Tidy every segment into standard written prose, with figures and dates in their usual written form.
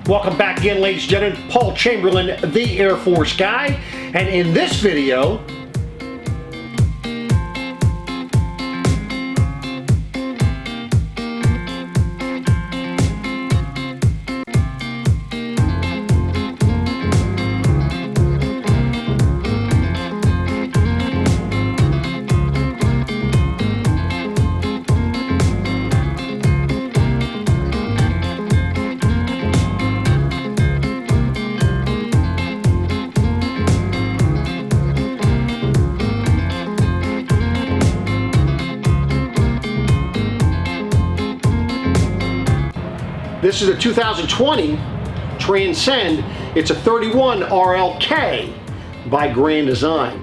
Welcome back again, ladies and gentlemen. Paul Chamberlain, the Air Force guy, and in this video, this is a 2020 Transcend. It's a 31 RLK by Grand Design.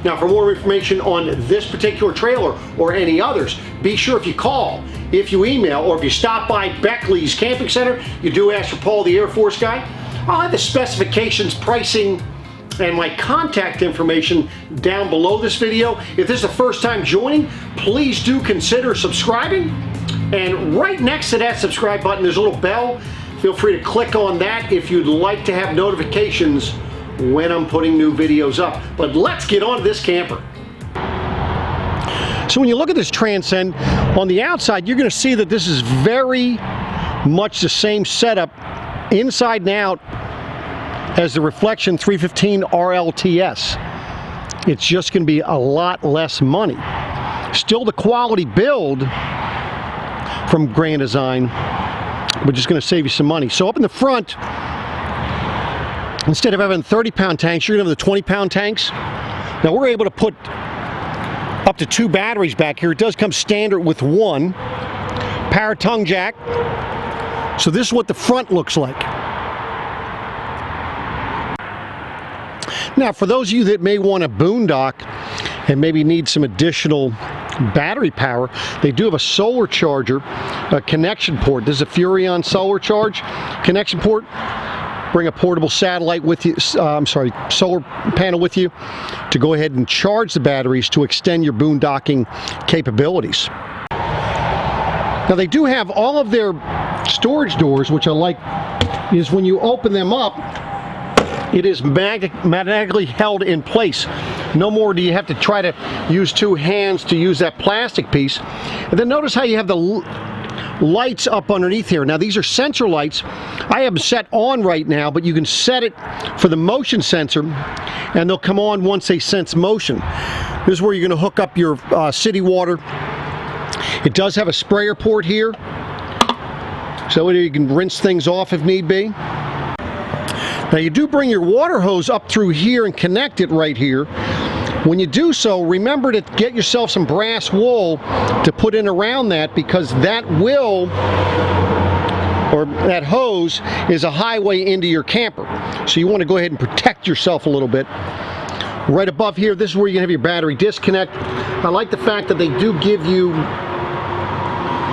Now, for more information on this particular trailer or any others, be sure if you call, if you email, or if you stop by Beckley's Camping Center, you do ask for Paul, the Air Force guy. I'll have the specifications, pricing, and my contact information down below this video. If this is the first time joining, please do consider subscribing. And right next to that subscribe button, there's a little bell. Feel free to click on that if you'd like to have notifications when I'm putting new videos up. But let's get on to this camper. So when you look at this Transcend, on the outside, you're going to see that this is very much the same setup inside and out as the Reflection 315 RLTS. It's just going to be a lot less money. Still the quality build from Grand Design, but just going to save you some money. So up in the front, instead of having 30-pound tanks, you're going to have the 20-pound tanks. Now we're able to put up to 2 batteries back here. It does come standard with 1 power tongue jack. So this is what the front looks like. Now for those of you that may want to boondock and maybe need some additional battery power, they do have a solar charger, a connection port. This is a Furrion solar charge connection port. Bring a portable satellite with you, solar panel with you to go ahead and charge the batteries to extend your boondocking capabilities. Now they do have all of their storage doors, which I like, is when you open them up, it is magnetically held in place. No more do you have to try to use 2 hands to use that plastic piece. And then notice how you have the lights up underneath here. Now these are sensor lights. I have them set on right now, but you can set it for the motion sensor and they'll come on once they sense motion. This is where you're going to hook up your city water. It does have a sprayer port here, so you can rinse things off if need be. Now you do bring your water hose up through here and connect it right here. When you do so, remember to get yourself some brass wool to put in around that, because that that hose is a highway into your camper. So you want to go ahead and protect yourself a little bit. Right above here, this is where you can have your battery disconnect. I like the fact that they do give you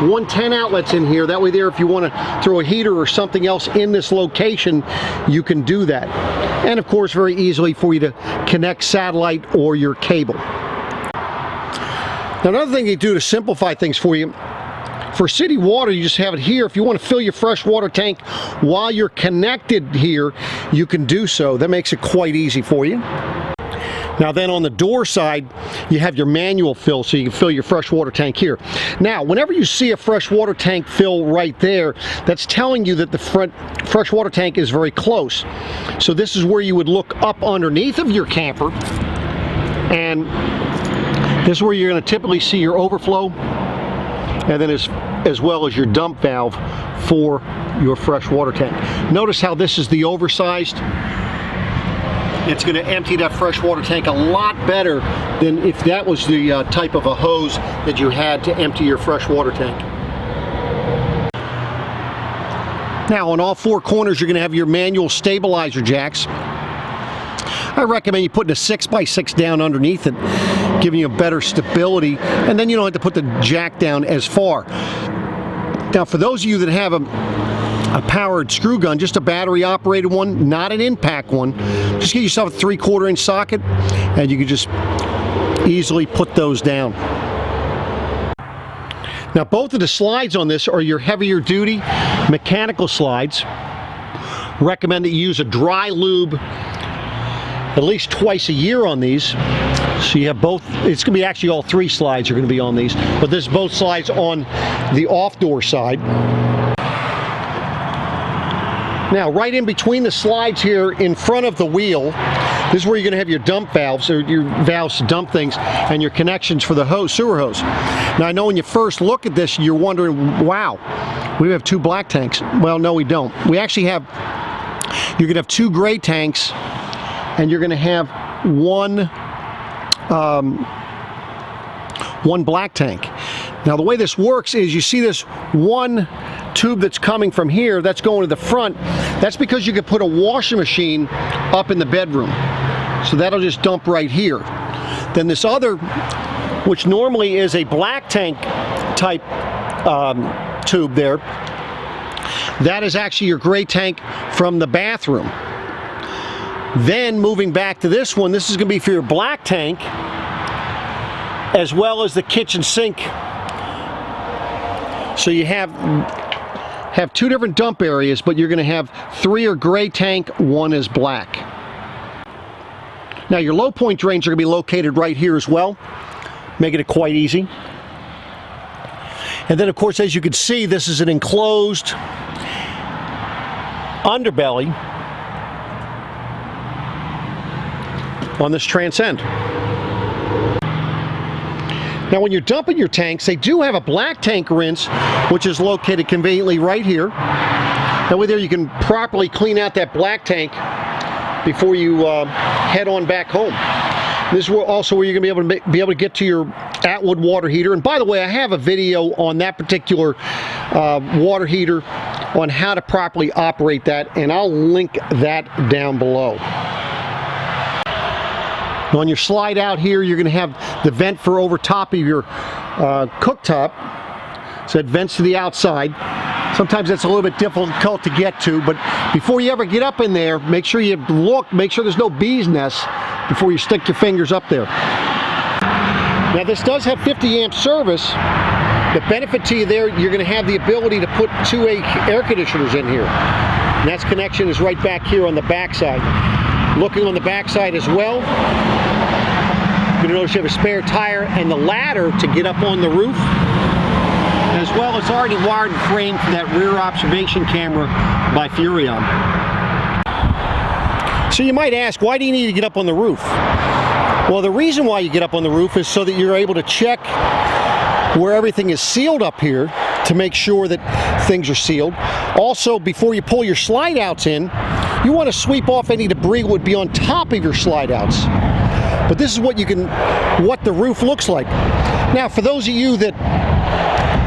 110 outlets in here. That way there, if you want to throw a heater or something else in this location, you can do that. And of course, very easily for you to connect satellite or your cable. Now another thing they do to simplify things for you, for city water, you just have it here. If you want to fill your fresh water tank while you're connected here, you can do so. That makes it quite easy for you. Now then on the door side, you have your manual fill, so you can fill your freshwater tank here. Now, whenever you see a freshwater tank fill right there, that's telling you that the freshwater tank is very close. So this is where you would look up underneath of your camper, and this is where you're going to typically see your overflow, and then as well as your dump valve for your freshwater tank. Notice how this is the oversized. It's going to empty that freshwater tank a lot better than if that was the type of a hose that you had to empty your freshwater tank. Now on all 4 corners, you're going to have your manual stabilizer jacks. I recommend you putting a 6x6 down underneath it, giving you a better stability, and then you don't have to put the jack down as far. Now for those of you that have a powered screw gun, just a battery operated one, not an impact one, just get yourself a 3/4 inch socket and you can just easily put those down. Now both of the slides on this are your heavier duty mechanical slides. recommend that you use a dry lube at least twice a year on these. So you have both, it's going to be actually all three slides are going to be on these, but this is both slides on the off-door side. Now, right in between the slides here in front of the wheel, this is where you're going to have your dump valves, or your valves to dump things, and your connections for the hose, sewer hose. Now, I know when you first look at this, you're wondering, wow, we have two black tanks. Well, no, we don't. We actually have, you're going to have two gray tanks, and you're going to have one black tank. Now, the way this works is you see this one tube that's coming from here, that's going to the front. That's because you could put a washing machine up in the bedroom. So that'll just dump right here. Then this other, which normally is a black tank type tube there, that is actually your gray tank from the bathroom. Then moving back to this one, this is going to be for your black tank, as well as the kitchen sink. So you have two different dump areas, but you're going to have three are gray tank, one is black. Now your low point drains are going to be located right here as well, making it quite easy. And then of course, as you can see, this is an enclosed underbelly on this Transcend. Now when you're dumping your tanks, they do have a black tank rinse, which is located conveniently right here. That way there you can properly clean out that black tank before you head on back home. This is also where you're going to be able to get to your Atwood water heater. And by the way, I have a video on that particular water heater on how to properly operate that, and I'll link that down below. On your slide out here, you're going to have the vent for over top of your cooktop. So it vents to the outside. Sometimes that's a little bit difficult to get to, but before you ever get up in there, make sure you look, make sure there's no bee's nests before you stick your fingers up there. Now this does have 50 amp service. The benefit to you there, you're going to have the ability to put 2 air conditioners in here. And that's connection is right back here on the back side. Looking on the back side as well, you're going to notice you have a spare tire and the ladder to get up on the roof. As well, it's already wired and framed for that rear observation camera by Furrion. So you might ask, why do you need to get up on the roof? Well, the reason why you get up on the roof is so that you're able to check where everything is sealed up here to make sure that things are sealed. Also, before you pull your slide outs in, you want to sweep off any debris that would be on top of your slide outs. But this is what the roof looks like. Now, for those of you that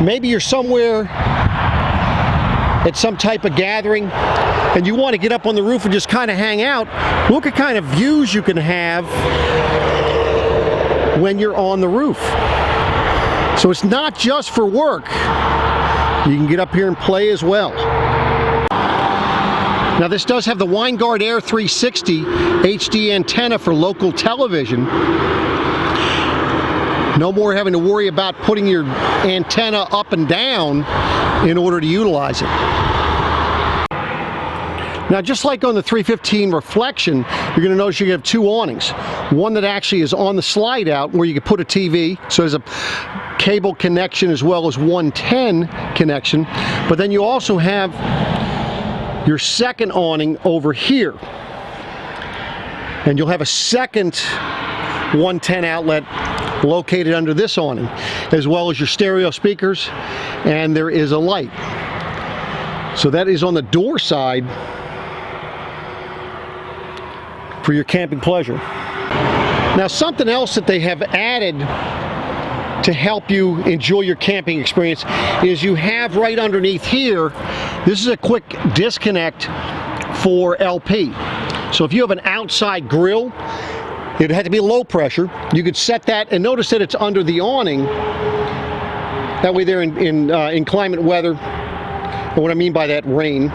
maybe you're somewhere at some type of gathering and you want to get up on the roof and just kind of hang out, look at kind of views you can have when you're on the roof. So it's not just for work. You can get up here and play as well. Now this does have the Winegard Air 360 HD antenna for local television. No more having to worry about putting your antenna up and down in order to utilize it. Now just like on the 315 Reflection, you're going to notice you have two awnings. One that actually is on the slide out where you can put a TV, so there's a cable connection as well as 110 connection, but then you also have your second awning over here, and you'll have a second 110 outlet located under this awning, as well as your stereo speakers, and there is a light. So that is on the door side for your camping pleasure. Now something else that they have added to help you enjoy your camping experience is you have right underneath here, this is a quick disconnect for LP. So if you have an outside grill, it had to be low pressure. You could set that, and notice that it's under the awning. That way there in inclement weather, and what I mean by that, rain,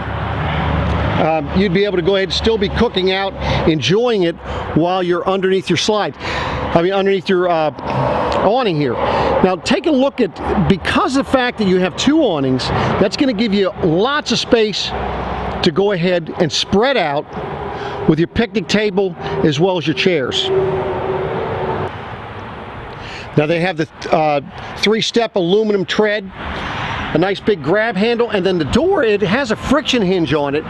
you'd be able to go ahead and still be cooking out, enjoying it while you're underneath your slide. Underneath your awning here. Now take a look at, because of the fact that you have two awnings, that's going to give you lots of space to go ahead and spread out with your picnic table as well as your chairs. Now they have the 3-step aluminum tread, a nice big grab handle, and then the door, it has a friction hinge on it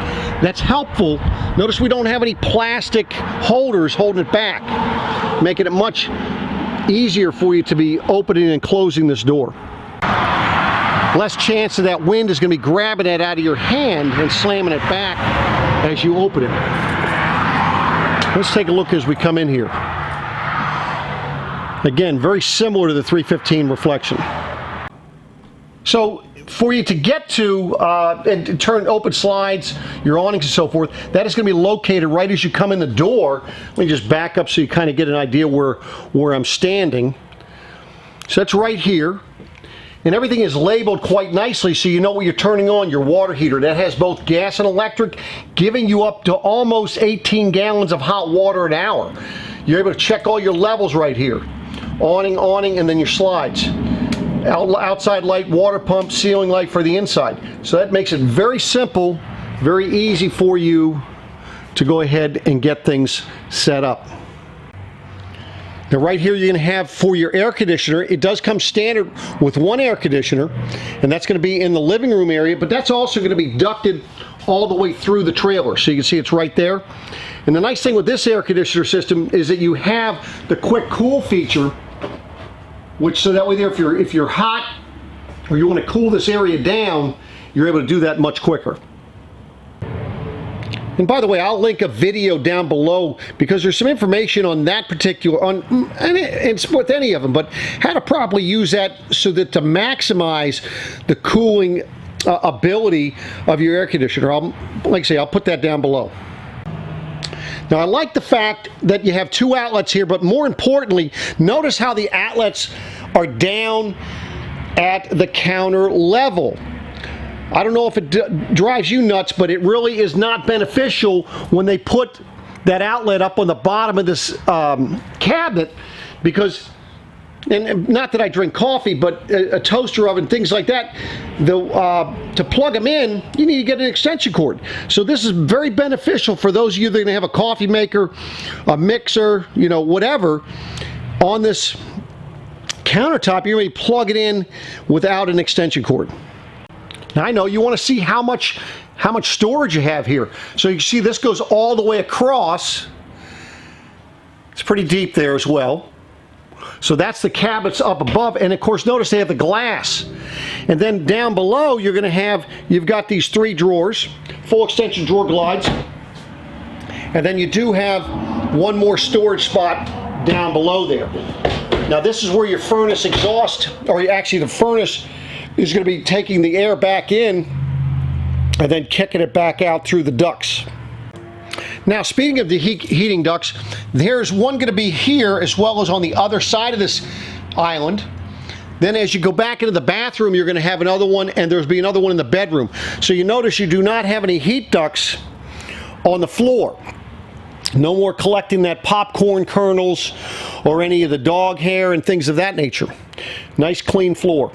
that's helpful. Notice we don't have any plastic holders holding it back, making it much easier for you to be opening and closing this door. Less chance of that wind is going to be grabbing it out of your hand and slamming it back as you open it. Let's take a look as we come in here. Again, very similar to the 315 reflection. So for you to get to and turn open slides, your awnings and so forth, that is going to be located right as you come in the door. Let me just back up so you kind of get an idea where I'm standing. So that's right here. And everything is labeled quite nicely so you know what you're turning on. Your water heater, that has both gas and electric, giving you up to almost 18 gallons of hot water an hour. You're able to check all your levels right here. Awning, and then your slides. Outside light, water pump, ceiling light for the inside. So that makes it very simple, very easy for you to go ahead and get things set up. Now right here you're going to have for your air conditioner, it does come standard with one air conditioner, and that's going to be in the living room area, but that's also going to be ducted all the way through the trailer. So you can see it's right there. And the nice thing with this air conditioner system is that you have the quick cool feature, which so that way there if you're hot or you want to cool this area down, you're able to do that much quicker. And by the way, I'll link a video down below because there's some information on that particular, and it's with any of them, but how to properly use that so that to maximize the cooling ability of your air conditioner. Like I say, I'll put that down below. Now I like the fact that you have two outlets here, but more importantly, notice how the outlets are down at the counter level. I don't know if it drives you nuts, but it really is not beneficial when they put that outlet up on the bottom of this cabinet, because, and not that I drink coffee, but a toaster oven, things like that, to plug them in, you need to get an extension cord. So this is very beneficial for those of you that are going to have a coffee maker, a mixer, you know, whatever, on this countertop. You're going to plug it in without an extension cord. Now I know you want to see how much storage you have here. So you can see this goes all the way across. It's pretty deep there as well. So that's the cabinets up above, and of course notice they have the glass. And then down below you're going to have, you've got these 3 drawers, full extension drawer glides, and then you do have one more storage spot down below there. Now this is where your furnace exhaust, or actually the furnace is going to be taking the air back in and then kicking it back out through the ducts. Now speaking of the heating ducts, there's one going to be here as well as on the other side of this island. Then as you go back into the bathroom, you're going to have another one, and there's be another one in the bedroom. So you notice you do not have any heat ducts on the floor. No more collecting that popcorn kernels or any of the dog hair and things of that nature. Nice clean floor.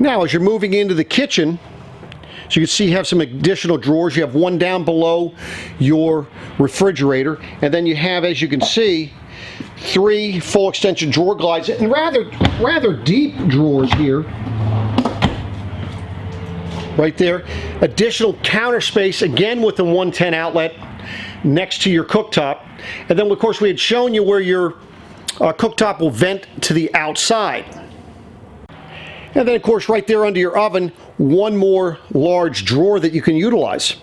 Now as you're moving into the kitchen, so you can see you have some additional drawers. You have one down below your refrigerator, and then you have, as you can see, 3 full extension drawer glides, and rather deep drawers here. Right there. Additional counter space, again with the 110 outlet next to your cooktop. And then of course we had shown you where your cooktop will vent to the outside. And then of course right there under your oven, one more large drawer that you can utilize.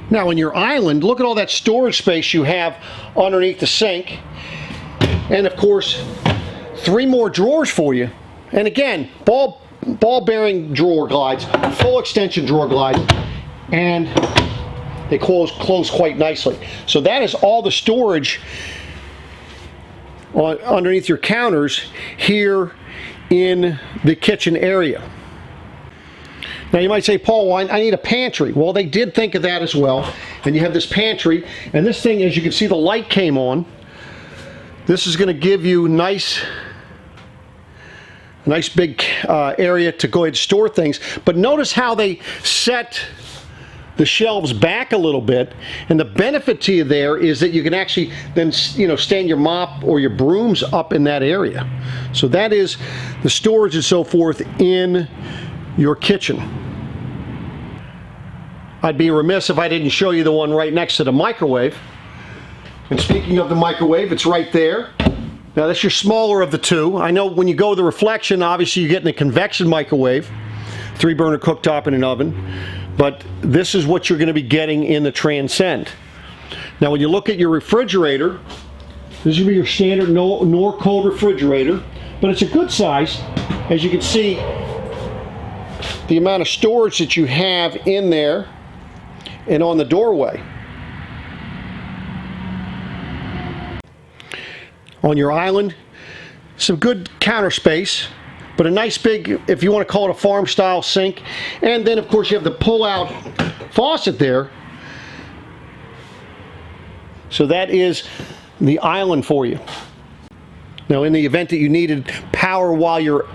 Now in your island, look at all that storage space you have underneath the sink. And of course, 3 more drawers for you. And again, ball bearing drawer glides, full extension drawer glides, and they close quite nicely. So that is all the storage underneath your counters here in the kitchen area. Now you might say, Paul, well, I need a pantry. Well, they did think of that as well. And you have this pantry, and this thing, as you can see, the light came on. This is going to give you nice A nice big area to go ahead and store things. But notice how they set the shelves back a little bit, and the benefit to you there is that you can actually then, you know, stand your mop or your brooms up in that area. So that is the storage and so forth in your kitchen. I'd be remiss if I didn't show you the one right next to the microwave. And speaking of the microwave, it's right there. Now that's your smaller of the two. I know when you go to the reflection, obviously you're getting a convection microwave, 3-burner cooktop and an oven. But this is what you're going to be getting in the Transcend. Now when you look at your refrigerator, this will be your standard nor cold refrigerator, but it's a good size. As you can see, the amount of storage that you have in there and on the doorway. On your island, some good counter space, but a nice big, if you want to call it a farm style sink. And then of course you have the pull out faucet there. So that is the island for you. Now in the event that you needed power while you're,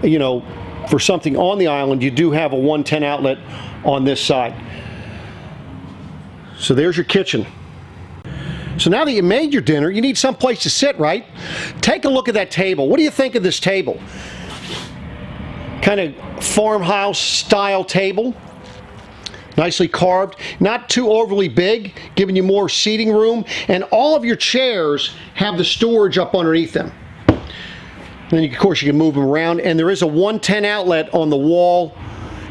you know, for something on the island, you do have a 110 outlet on this side. So there's your kitchen. So now that you made your dinner, you need some place to sit, right? Take a look at that table. What do you think of this table? Kind of farmhouse style table, nicely carved, not too overly big, giving you more seating room, and all of your chairs have the storage up underneath them. Then of course you can move them around, and there is a 110 outlet on the wall,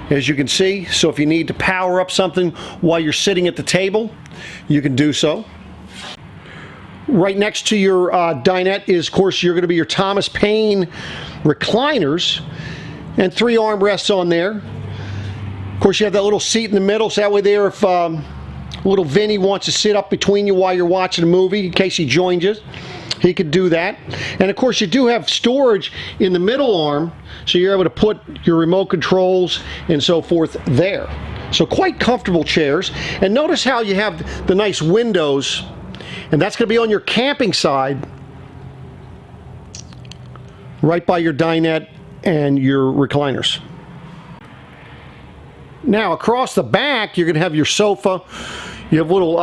as you can see, so if you need to power up something while you're sitting at the table, you can do so. Right next to your dinette is, of course, you're going to be your Thomas Paine recliners, and 3 armrests on there. Of course, you have that little seat in the middle, so that way there, if little Vinny wants to sit up between you while you're watching a movie, in case he joins you, he could do that. And of course, you do have storage in the middle arm, so you're able to put your remote controls and so forth there. So quite comfortable chairs. And notice how you have the nice windows, and that's going to be on your camping side, right by your dinette and your recliners. Now across the back you're going to have your sofa. You have little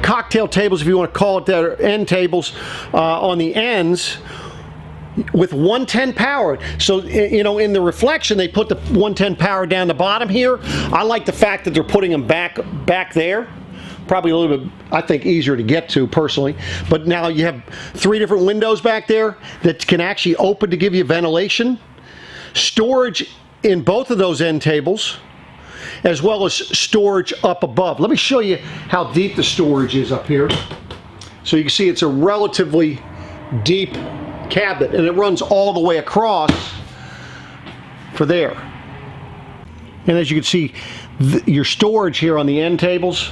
cocktail tables, if you want to call it that, or end tables on the ends with 110 power. So, you know, in the reflection they put the 110 power down the bottom here. I like the fact that they're putting them back there. Probably a little bit, I think, easier to get to personally. But now you have 3 different windows back there that can actually open to give you ventilation. Storage in both of those end tables, as well as storage up above. Let me show you how deep the storage is up here. So you can see it's a relatively deep cabinet, and it runs all the way across for there. And as you can see, your storage here on the end tables,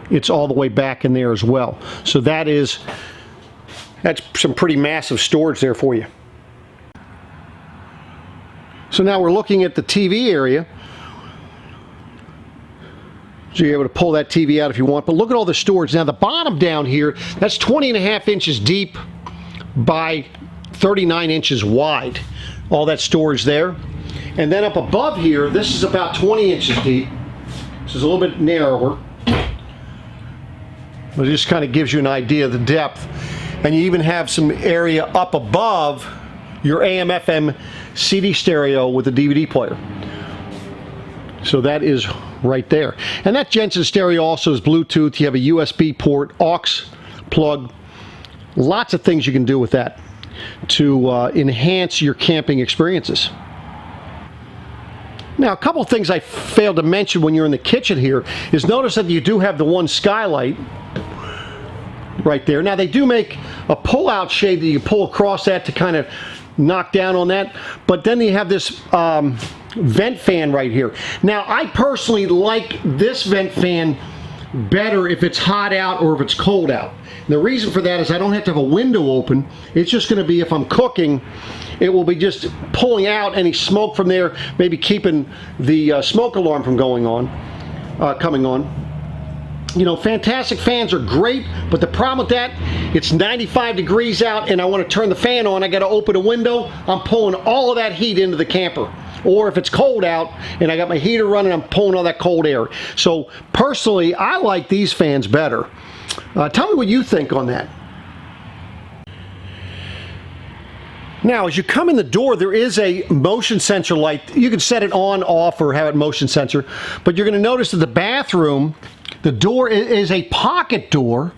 it's all the way back in there as well. So that's some pretty massive storage there for you. So now we're looking at the TV area. So you're able to pull that TV out if you want, but look at all the storage. Now the bottom down here, that's 20.5 inches deep by 39 inches wide. All that storage there. And then up above here, this is about 20 inches deep. This is a little bit narrower. But it just kind of gives you an idea of the depth. And you even have some area up above your AM/FM CD stereo with a DVD player. So that is right there. And that Jensen stereo also is Bluetooth. You have a USB port, aux plug. Lots of things you can do with that to enhance your camping experiences. Now, a couple of things I failed to mention when you're in the kitchen here is notice that you do have the one skylight right there. Now, they do make a pull-out shade that you pull across that to kind of knock down on that, but then you have this vent fan right here. Now, I personally like this vent fan better if it's hot out or if it's cold out. And the reason for that is I don't have to have a window open. It's just going to be, if I'm cooking, it will be just pulling out any smoke from there, maybe keeping the smoke alarm from coming on. You know, fantastic fans are great, but the problem with that, it's 95 degrees out and I want to turn the fan on, I got to open a window, I'm pulling all of that heat into the camper. Or if it's cold out and I got my heater running, I'm pulling all that cold air. So personally, I like these fans better. Tell me what you think on that. Now, as you come in the door, there is a motion sensor light. You can set it on, off, or have it motion sensor. But you're going to notice that the bathroom, the door is a pocket door,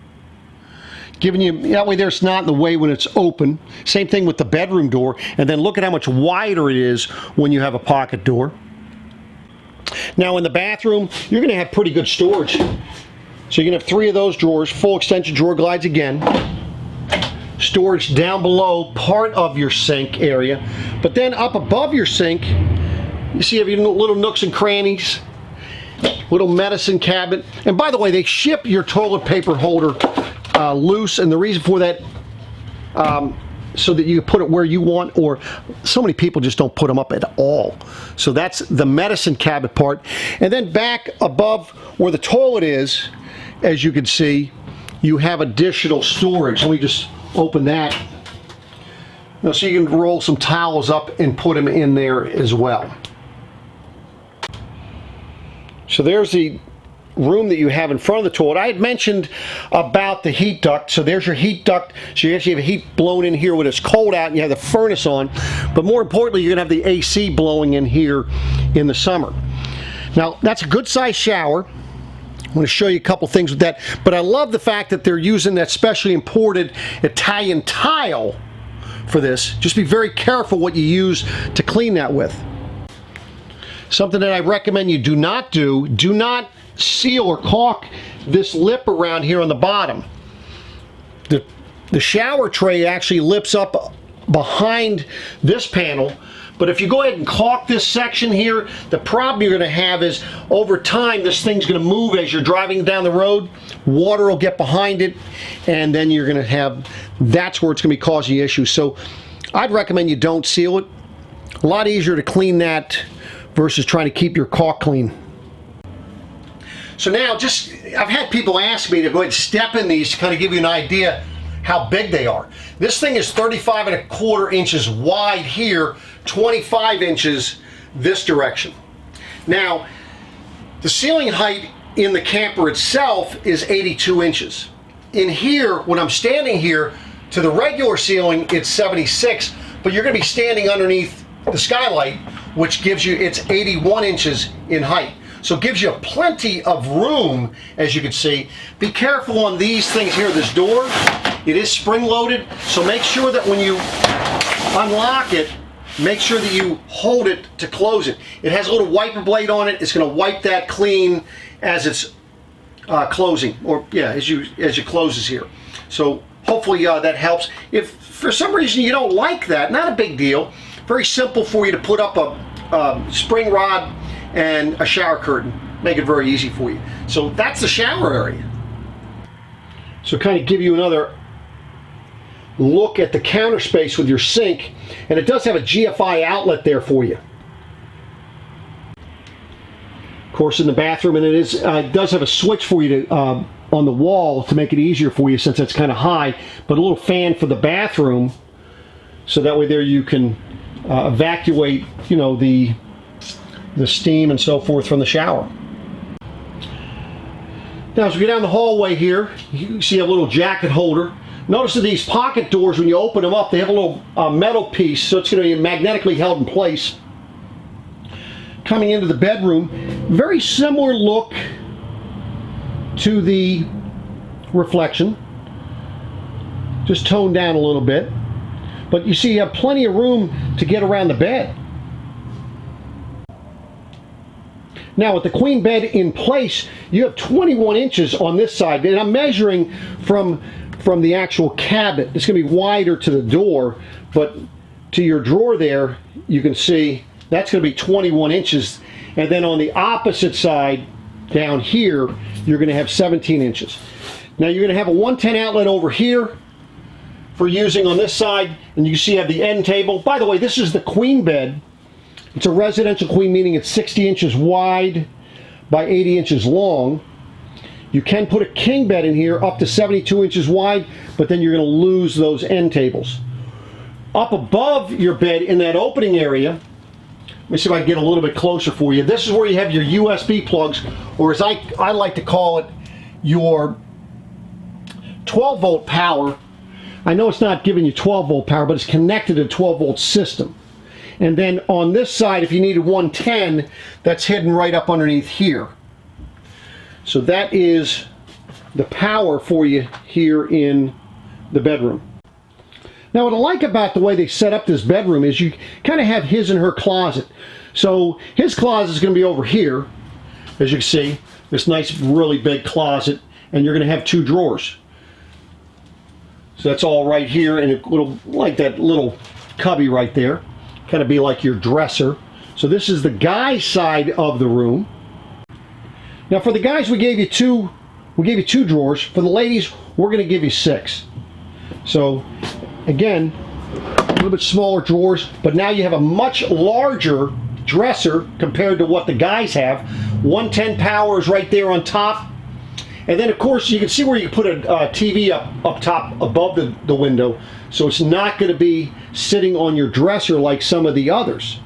giving you, that way there's not in the way when it's open. Same thing with the bedroom door. And then look at how much wider it is when you have a pocket door. Now in the bathroom, you're going to have pretty good storage. So you're going to have 3 of those drawers, full extension drawer glides again. Storage down below part of your sink area. But then up above your sink, you see you have your little nooks and crannies, little medicine cabinet. And by the way, they ship your toilet paper holder loose, and the reason for that, so that you put it where you want, or so many people just don't put them up at all. So that's the medicine cabinet part. And then back above where the toilet is, as you can see, you have additional storage. Let me just open that. Now, so you can roll some towels up and put them in there as well. So there's the room that you have in front of the toilet. I had mentioned about the heat duct. So there's your heat duct. So you actually have heat blown in here when it's cold out and you have the furnace on. But more importantly, you're going to have the AC blowing in here in the summer. Now, that's a good size shower. I'm going to show you a couple things with that, but I love the fact that they're using that specially imported Italian tile for this. Just be very careful what you use to clean that with. Something that I recommend you do not seal or caulk this lip around here on the bottom. The shower tray actually lips up behind this panel. But if you go ahead and caulk this section here, the problem you're going to have is over time this thing's going to move as you're driving down the road. Water will get behind it, and then you're going to have, that's where it's going to be causing you issues. So I'd recommend you don't seal it. A lot easier to clean that versus trying to keep your caulk clean. So now, I've had people ask me to go ahead and step in these to kind of give you an idea how big they are. This thing is 35¼ inches wide here, 25 inches this direction. Now, the ceiling height in the camper itself is 82 inches. In here, when I'm standing here, to the regular ceiling, it's 76, but you're going to be standing underneath the skylight, which gives you, it's 81 inches in height. So it gives you plenty of room, as you can see. Be careful on these things here, this door. It is spring loaded, so make sure that when you unlock it, make sure that you hold it to close it. It has a little wiper blade on it. It's going to wipe that clean as it's closing, or yeah, as you closes here. So hopefully that helps. If for some reason you don't like that, not a big deal. Very simple for you to put up a spring rod and a shower curtain. Make it very easy for you. So that's the shower area. So kind of give you another look at the counter space with your sink, and it does have a GFI outlet there for you. Of course, in the bathroom, and it does have a switch for you to on the wall to make it easier for you since it's kind of high, but a little fan for the bathroom, so that way there you can evacuate, you know, the steam and so forth from the shower. Now, as we go down the hallway here, you see a little jacket holder. Notice that these pocket doors, when you open them up, they have a little metal piece, so it's going to be magnetically held in place. Coming into the bedroom, very similar look to the reflection, just toned down a little bit. But you see, you have plenty of room to get around the bed. Now, with the queen bed in place, you have 21 inches on this side, and I'm measuring from the actual cabinet. It's going to be wider to the door, but to your drawer there, you can see that's going to be 21 inches. And then on the opposite side, down here, you're going to have 17 inches. Now, you're going to have a 110 outlet over here for using on this side, and you see you have the end table. By the way, this is the queen bed. It's a residential queen, meaning it's 60 inches wide by 80 inches long. You can put a king bed in here up to 72 inches wide, but then you're going to lose those end tables. Up above your bed in that opening area, let me see if I can get a little bit closer for you. This is where you have your USB plugs, or as I like to call it, your 12 volt power. I know it's not giving you 12 volt power, but it's connected to a 12 volt system. And then on this side, if you needed 110, that's hidden right up underneath here. So that is the power for you here in the bedroom. Now what I like about the way they set up this bedroom is you kind of have his and her closet. So his closet is going to be over here, as you can see, this nice really big closet, and you're going to have 2 drawers. So that's all right here, and a little, like that little cubby right there, kind of be like your dresser. So this is the guy's side of the room. Now for the guys, we gave you two drawers. For the ladies, we're going to give you 6. So again, a little bit smaller drawers, but now you have a much larger dresser compared to what the guys have. 110 power is right there on top. And then of course you can see where you can put a TV up top above the window, so it's not going to be sitting on your dresser like some of the others.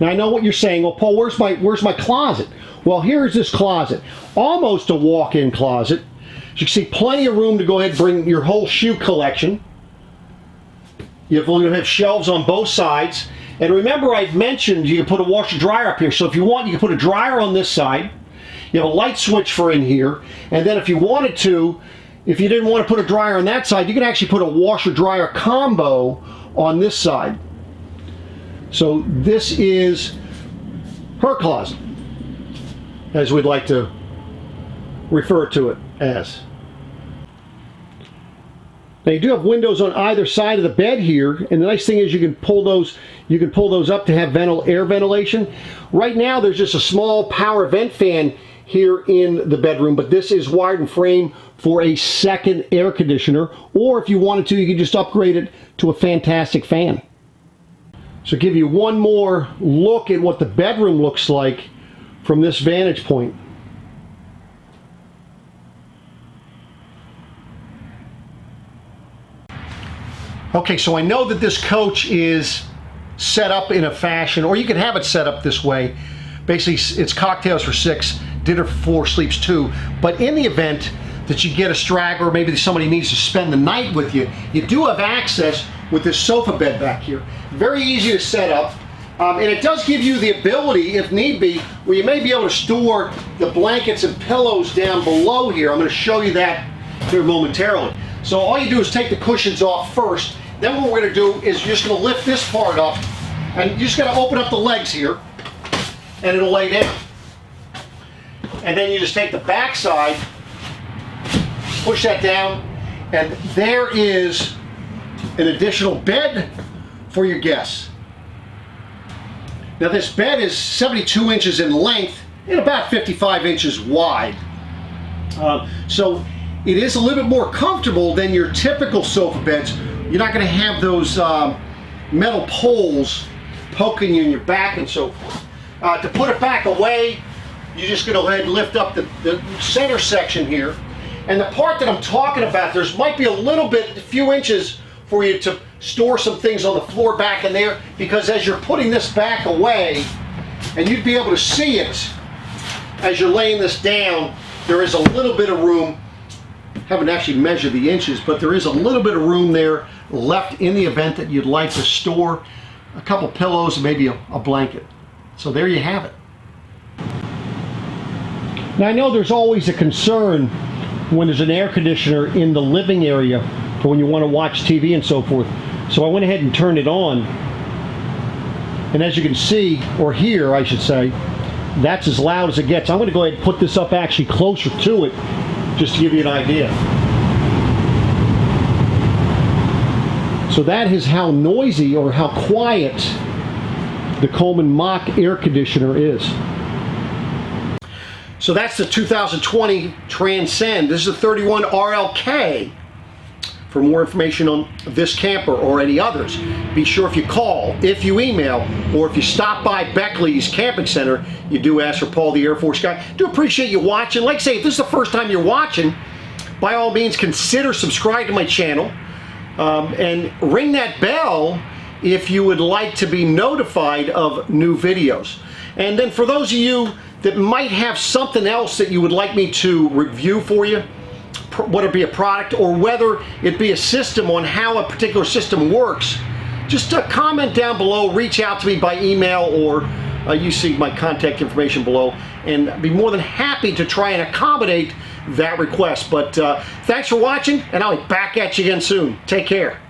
Now I know what you're saying, well Paul, where's my closet? Well, here's this closet, almost a walk-in closet. As you can see, plenty of room to go ahead and bring your whole shoe collection. You're going to have shelves on both sides. And remember, I've mentioned you can put a washer dryer up here. So if you want, you can put a dryer on this side. You have a light switch for in here. And then if you wanted to, if you didn't want to put a dryer on that side, you can actually put a washer dryer combo on this side. So this is her closet, as we'd like to refer to it as. Now you do have windows on either side of the bed here, and the nice thing is you can pull those up to have air ventilation. Right now there's just a small power vent fan here in the bedroom, but this is wired and framed for a second air conditioner, or if you wanted to, you could just upgrade it to a fantastic fan. So give you one more look at what the bedroom looks like from this vantage point. Okay, so I know that this coach is set up in a fashion, or you can have it set up this way. Basically, it's cocktails for 6, dinner for 4, sleeps 2. But in the event that you get a straggler, or maybe somebody needs to spend the night with you, you do have access with this sofa bed back here. Very easy to set up. And it does give you the ability, if need be, where you may be able to store the blankets and pillows down below here. I'm going to show you that here momentarily. So all you do is take the cushions off first. Then what we're going to do is you're just going to lift this part up, and you just got to open up the legs here, and it'll lay down. And then you just take the back side, push that down, and there is an additional bed for your guests. Now this bed is 72 inches in length and about 55 inches wide. So it is a little bit more comfortable than your typical sofa beds. You're not going to have those metal poles poking you in your back and so forth. To put it back away, you're just going to go ahead and lift up the center section here. And the part that I'm talking about, might be a few inches for you to store some things on the floor back in there, because as you're putting this back away, and you'd be able to see it as you're laying this down, there is a little bit of room. Haven't actually measured the inches, but there is a little bit of room there left in the event that you'd like to store a couple pillows and maybe a blanket. So there you have it. Now I know there's always a concern when there's an air conditioner in the living area for when you want to watch TV and so forth. So I went ahead and turned it on, and as you can see, or hear I should say, that's as loud as it gets. I'm going to go ahead and put this up actually closer to it just to give you an idea. So that is how noisy or how quiet the Coleman Mach air conditioner is. So that's the 2020 Transcend. This is a 31 RLK For more information on this camper or any others, be sure if you call, if you email, or if you stop by Beckley's Camping Center, you do ask for Paul the Air Force guy. Do appreciate you watching. Like I say, if this is the first time you're watching, by all means consider subscribing to my channel and ring that bell if you would like to be notified of new videos. And then for those of you that might have something else that you would like me to review for you, whether it be a product or whether it be a system on how a particular system works, just comment down below, reach out to me by email, or you see my contact information below, and I'd be more than happy to try and accommodate that request. But thanks for watching, and I'll be back at you again soon. Take care.